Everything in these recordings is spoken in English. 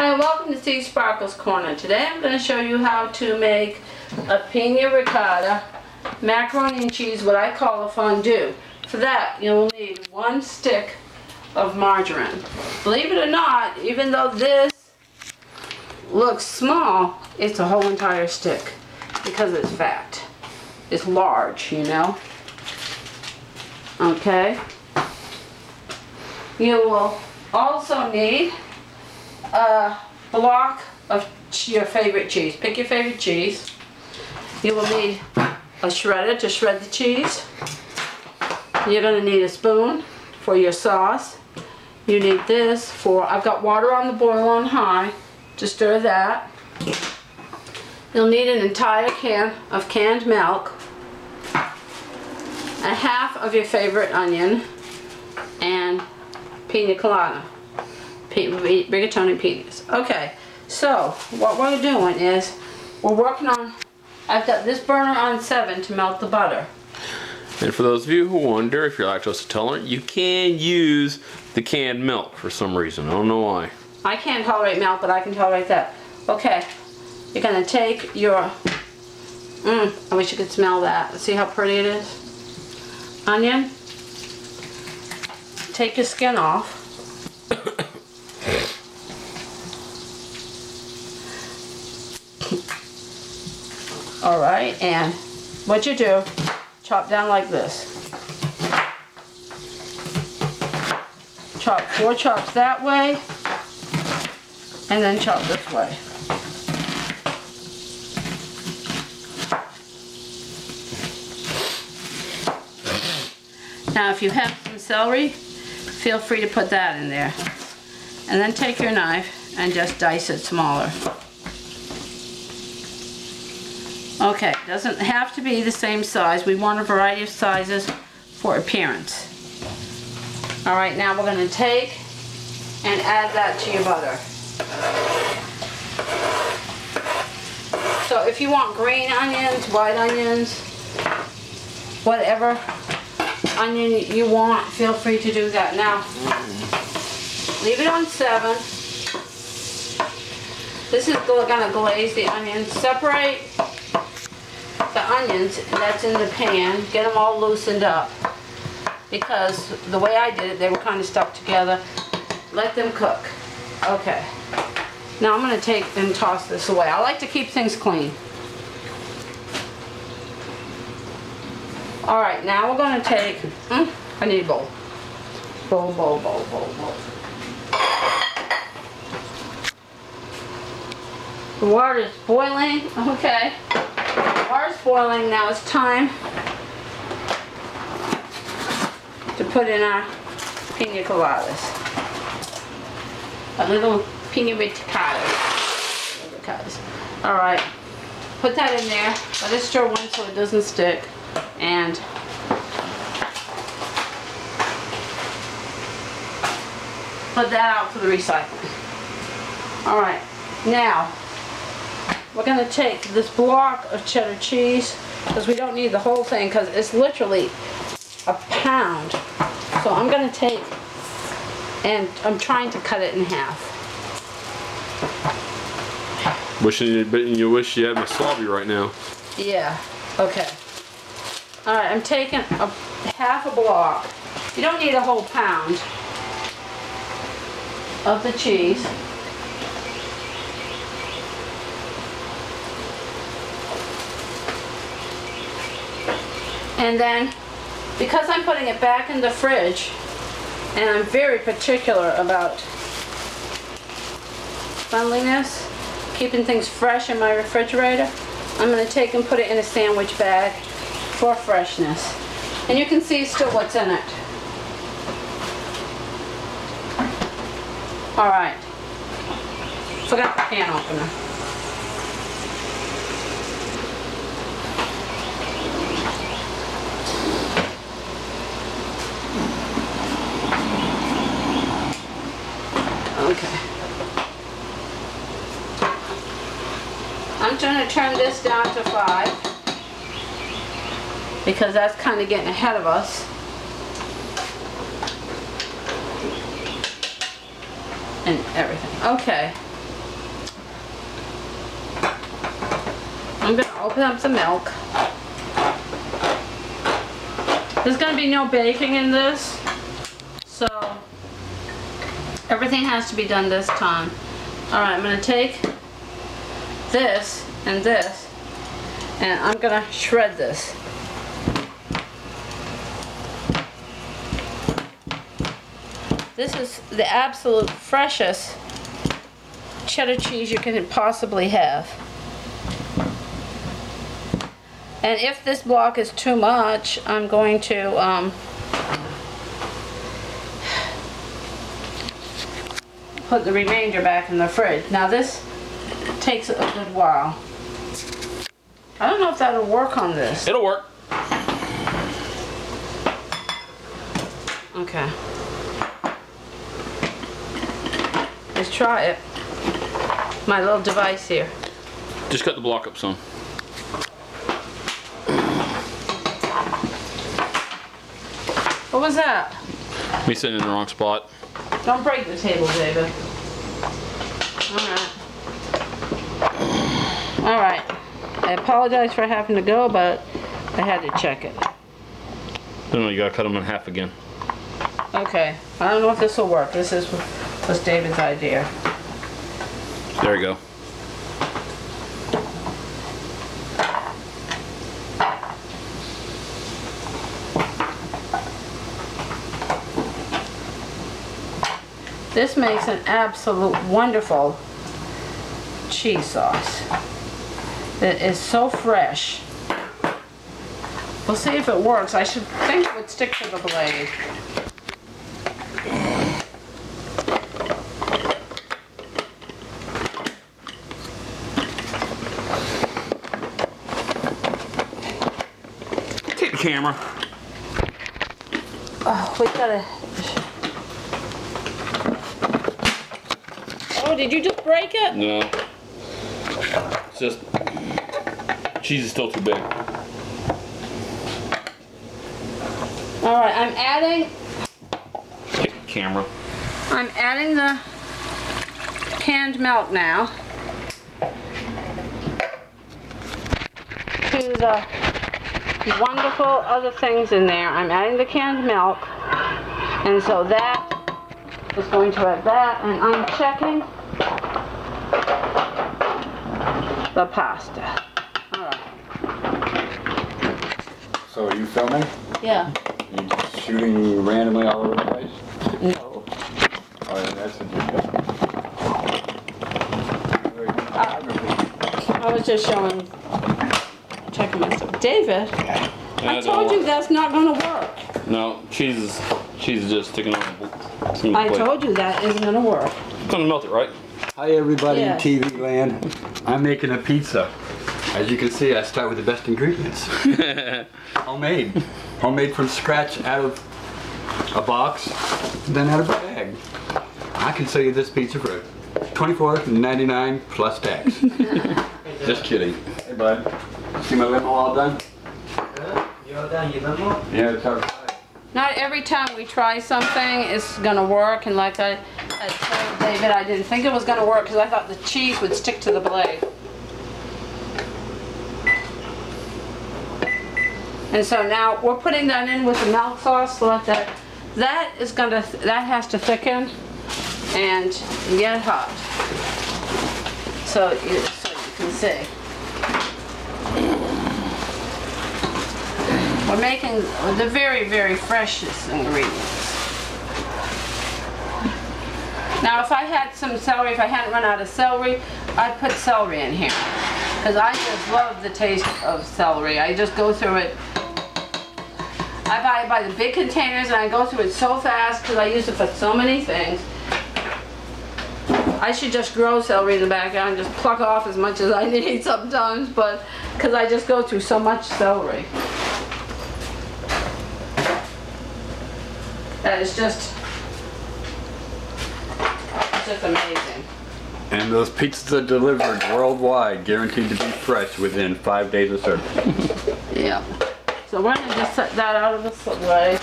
Hi, welcome to Seasparkles Corner. Today I'm going to show you how to make a Penne Rigate Macaroni and cheese, what I call a fondue. For that, you'll need 1 stick of margarine. Believe it or not, even though this looks small, it's a whole entire stick because it's fat. It's large, you know. Okay. You will also need a block of your favorite cheese. Pick your favorite cheese. You will need a shredder to shred the cheese. You're going to need a spoon for your sauce. You need this for, I've got water on the boil on high to stir that. You'll need an entire can of canned milk, a half of your favorite onion, and pina colada. Rigatoni peas. Okay, so what we're doing is we're working on, I've got this burner on 7 to melt the butter. And for those of you who wonder if you're lactose intolerant, you can use the canned milk for some reason. I don't know why. I can't tolerate milk, but I can tolerate that. Okay, you're going to take your, I wish you could smell that. See how pretty it is? Onion. Take your skin off. Alright, and what you do, chop down like this. Chop 4 chops that way, and then chop this way. Now if you have some celery, feel free to put that in there. And then take your knife and just dice it smaller. Okay, doesn't have to be the same size. We want a variety of sizes for appearance. Alright, now we're going to take and add that to your butter. So if you want green onions, white onions, whatever onion you want, feel free to do that. Now, leave it on 7. This is going to glaze the onions. Separate the onions that's in the pan, get them all loosened up, because the way I did it, they were kind of stuck together. Let them cook. Okay. Now I'm going to take and toss this away. I like to keep things clean. Alright, now we're going to take, I need a bowl. Bowl. The water is boiling. Okay. The water's boiling. Now it's time to put in our pina coladas. A little pina rigatas. Alright. Put that in there. Let it stir once so it doesn't stick. And put that out for the recycling. Alright. Now, we're going to take this block of cheddar cheese, because we don't need the whole thing, because it's literally a pound. So I'm going to take, and I'm trying to cut it in half. You wish you had my wasabi right now. Yeah, okay. Alright, I'm taking half a block. You don't need a whole pound of the cheese. And then, because I'm putting it back in the fridge, and I'm very particular about cleanliness, keeping things fresh in my refrigerator, I'm going to take and put it in a sandwich bag for freshness. And you can see still what's in it. Alright. Forgot the can opener. Okay. I'm going to turn this down to 5 because that's kind of getting ahead of us. and everything. Okay, I'm gonna open up the milk. There's gonna be no baking in this, so everything has to be done this time. All right, I'm gonna take this, and I'm gonna shred this. This is the absolute freshest cheddar cheese you can possibly have. And if this block is too much, I'm going to put the remainder back in the fridge. Now this takes a good while. I don't know if that'll work on this. It'll work. Okay. Let's try it. My little device here. Just cut the block up some. What was that? Me sitting in the wrong spot. Don't break the table, David. Alright. Alright. I apologize for having to go, but I had to check it. No, you gotta cut them in half again. Okay. I don't know if this will work. This was David's idea. There you go. This makes an absolute wonderful cheese sauce. It is so fresh. We'll see if it works. I should think it would stick to the blade. Take the camera. Oh, we gotta... Oh, did you just break it? No. It's just, cheese is still too big. All right, I'm adding Camera. I'm adding the canned milk now to the wonderful other things in there. I'm adding the canned milk, and so that is going to add that, and I'm checking the pasta. All right. So are you filming? Yeah. You just shooting randomly all over the place? No. Oh, yeah, that's what you're doing. I was just checking myself. David, I told you that's not going to work. No, cheese is just sticking on the plate. I told you that isn't going to work. It's gonna melt it, right? Hi everybody Yes. in TV land. I'm making a pizza. As you can see, I start with the best ingredients. Homemade. Homemade from scratch out of a box, then out of a bag. I can sell you this pizza for $24.99 plus tax. Just kidding. Hey bud, see my limo all done? You all done your limo? Yeah, it's outside. Not every time we try something it's going to work, and like I told David, I didn't think it was going to work because I thought the cheese would stick to the blade. And so now we're putting that in with the milk sauce so that that has to thicken and get hot. So you can see. We're making the very, very freshest ingredients. Now if I had some celery, if I hadn't run out of celery, I'd put celery in here. Because I just love the taste of celery. I just go through it. I buy the big containers and I go through it so fast because I use it for so many things. I should just grow celery in the backyard and just pluck off as much as I need sometimes, but because I just go through so much celery. That is just amazing. And those pizzas are delivered worldwide, guaranteed to be fresh within 5 days of service. Yeah. So we're gonna just set that out of the way.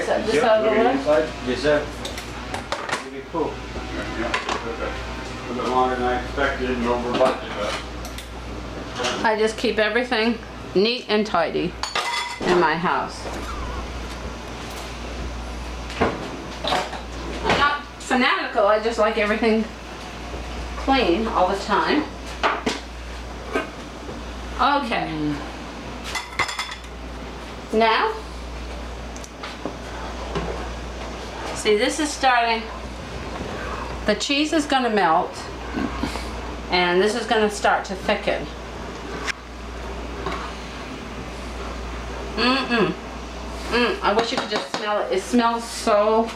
Set this out of the way. Yes, sir. Really cool. A little bit longer than I expected and over budget, but I just keep everything neat and tidy in my house. I'm not fanatical, I just like everything clean all the time. Okay. Now, see, this is starting, the cheese is gonna melt, and this is gonna start to thicken. I wish you could just smell it. It smells so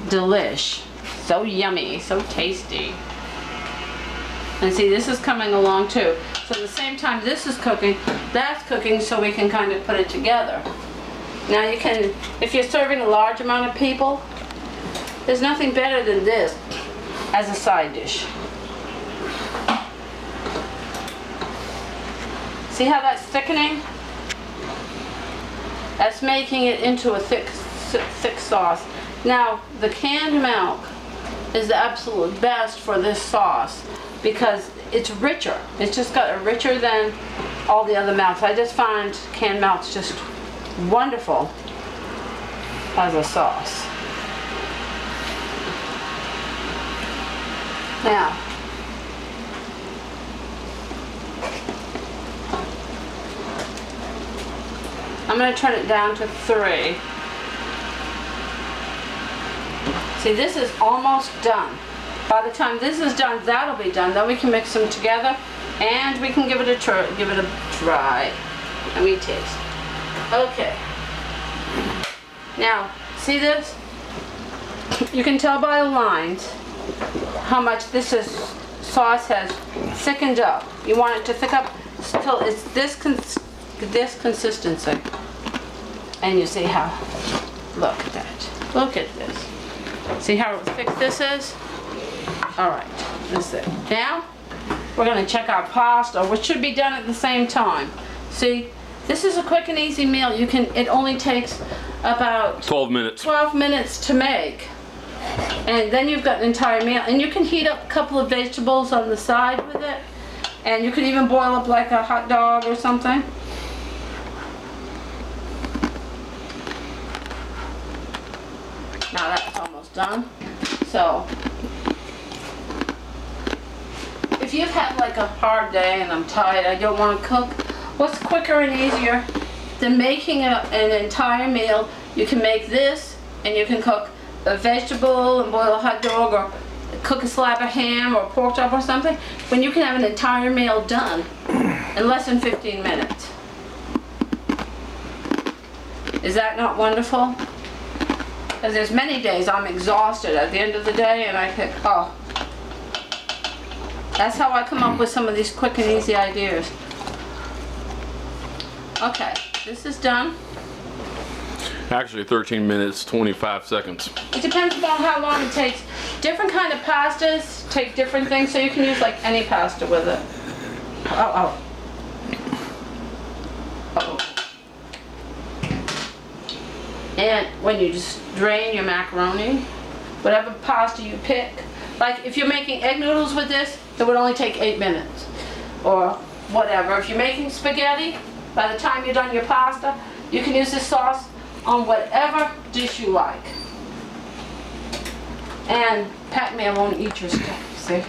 delish, so yummy, so tasty. And see, this is coming along too. So at the same time this is cooking, that's cooking, so we can kind of put it together. Now you can, if you're serving a large amount of people, there's nothing better than this as a side dish. See how that's thickening? That's making it into a thick sauce. Now, the canned milk is the absolute best for this sauce because it's richer. It's just got a richer than all the other milks. I just find canned milk's just wonderful as a sauce. Now, I'm going to turn it down to 3. See, this is almost done. By the time this is done, that'll be done. Then we can mix them together, and we can give it a try. Let me taste. Okay. Now, see this? You can tell by the lines how much this sauce has thickened up. You want it to thick up till it's this consistency. And you see how, look at that. Look at this. See how thick this is? Alright, that's it. Now, we're going to check our pasta, which should be done at the same time. See, this is a quick and easy meal. It only takes about 12 minutes. 12 minutes to make. And then you've got an entire meal. And you can heat up a couple of vegetables on the side with it. And you could even boil up like a hot dog or something. Now that's almost done. So, if you've had like a hard day and I'm tired, I don't want to cook, what's quicker and easier than making an entire meal? You can make this and you can cook a vegetable and boil a hot dog or cook a slab of ham or pork chop or something, when you can have an entire meal done in less than 15 minutes. Is that not wonderful? Because there's many days I'm exhausted at the end of the day and I think, oh, that's how I come up with some of these quick and easy ideas. Okay, this is done. Actually 13 minutes, 25 seconds. It depends upon how long it takes. Different kind of pastas take different things, so you can use like any pasta with it. Oh. And when you just drain your macaroni, whatever pasta you pick, like if you're making egg noodles with this, it would only take 8 minutes. Or whatever. If you're making spaghetti, by the time you're done your pasta, you can use this sauce on whatever dish you like. And Pac-Man won't eat your stuff, see?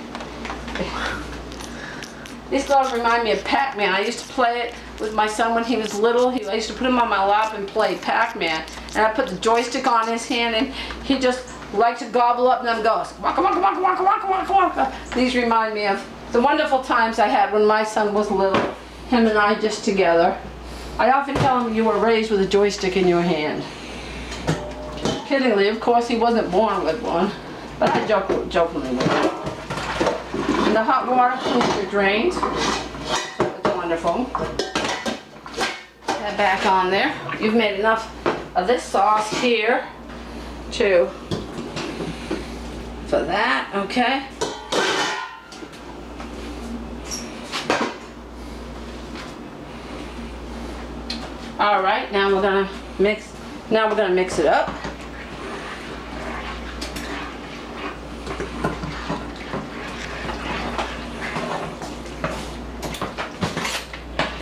These dolls remind me of Pac-Man. I used to play it with my son when he was little. I used to put him on my lap and play Pac-Man. And I put the joystick on his hand and he just liked to gobble up them goes, waka waka waka waka waka waka waka. These remind me of the wonderful times I had when my son was little. Him and I just together. I often tell him you were raised with a joystick in your hand. Kiddingly, of course, he wasn't born with one, but I jokingly with him. And the hot water cools your drains. It's wonderful. Put that back on there. You've made enough of this sauce here for that, okay? All right, now we're gonna mix it up.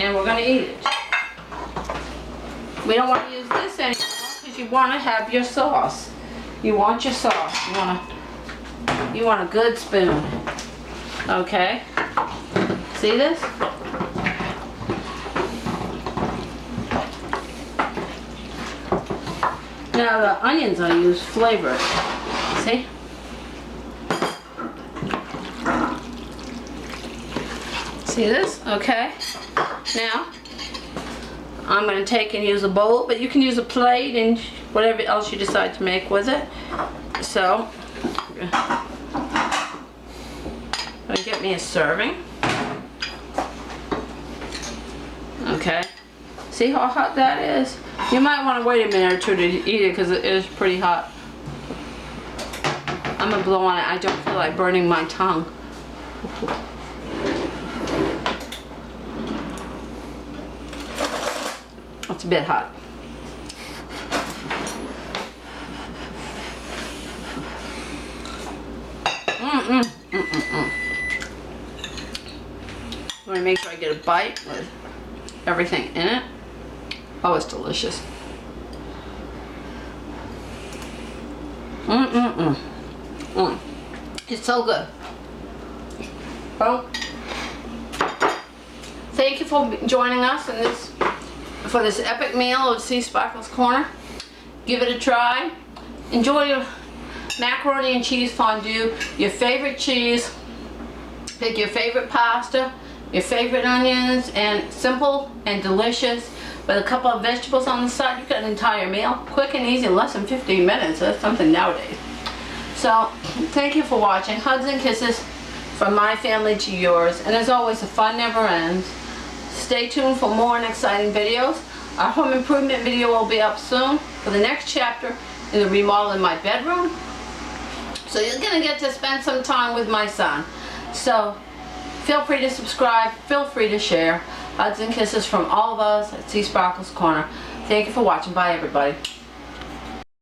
and we're gonna eat it. We don't want to use this anymore because you want to have your sauce. You want your sauce. You want a good spoon. Okay? See this? Now the onions I use flavor it. See? See this? Okay. Now, I'm going to take and use a bowl, but you can use a plate and whatever else you decide to make with it. So, I'm going to get me a serving. Okay. See how hot that is? You might want to wait a minute or two to eat it because it is pretty hot. I'm going to blow on it. I don't feel like burning my tongue. It's a bit hot. I'm going to make sure I get a bite with everything in it. Oh, it's delicious. It's so good. Well, thank you for joining us in for this epic meal of seasparkles Corner. Give it a try. Enjoy your macaroni and cheese fondue, your favorite cheese, pick your favorite pasta, your favorite onions, and simple and delicious with a couple of vegetables on the side. You got an entire meal. Quick and easy, less than 15 minutes. That's something nowadays. So, thank you for watching. Hugs and kisses from my family to yours. And as always, the fun never ends. Stay tuned for more and exciting videos. Our home improvement video will be up soon for the next chapter in the remodel in my bedroom. So you're going to get to spend some time with my son. So feel free to subscribe, feel free to share. Hugs and kisses from all of us at seasparkles Corner. Thank you for watching. Bye everybody.